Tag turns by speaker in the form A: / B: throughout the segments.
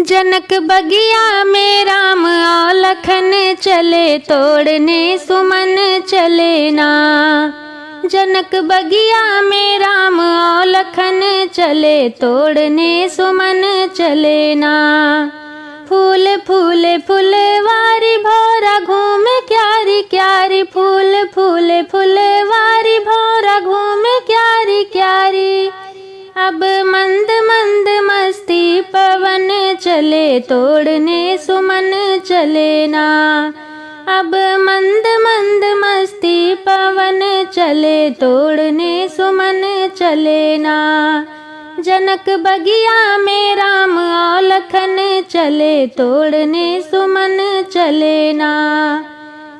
A: जनक बगिया में राम और लखन चले, तोड़ने सुमन चले ना। जनक बगिया में राम और लखन चले, तोड़ने सुमन चले ना। फूल फूल फुलवारी भौरा घूमे क्यारी क्यारी, फूल फूल फुलवारी भौरा घूमे क्यारी क्यारी। अब मंद मंद मस्ती पवन चले, तोड़ने सुमन चले ना। अब मंद मंद मस्ती पवन चले, तोड़ने सुमन चले ना। जनक बगिया में राम और लखन चले, तोड़ने सुमन चले ना।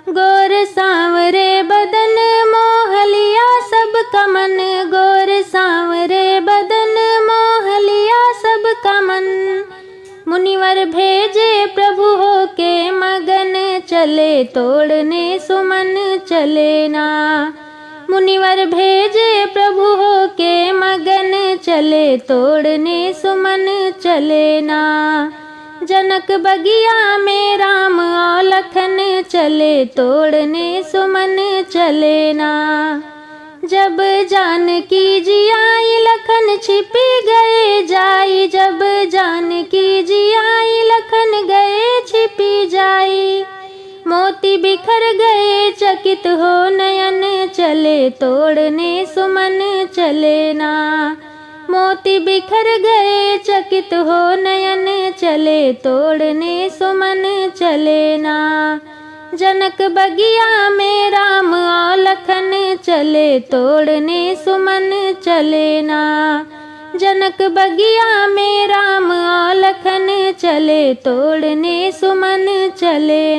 A: गोर सांवरे बदन मोहलिया सब का मन, गोर सांवरे बदन मोहलिया सब का मन। मुनिवर भेजे प्रभु हो के मगन चले, तोड़ने सुमन चले ना। मुनिवर भेजे प्रभु हो के मगन चले, तोड़ने सुमन चले ना। जनक बगिया में राम और लखन चले, तोड़ने सुमन चले ना। जब जानकी जी आई लखन छिपी गए जाई, जब जानकी जी आई लखन गए छिपी जाई। मोती बिखर गए चकित हो नयन चले, तोड़ने सुमन चले ना। मोती बिखर गए चकित हो नयन चले, तोड़ने सुमन चले ना। जनक बगिया में राम और लखन चले, तोड़ने सुमन चले ना। जनक बगिया में राम और लखन चले, तोड़ने सुमन चले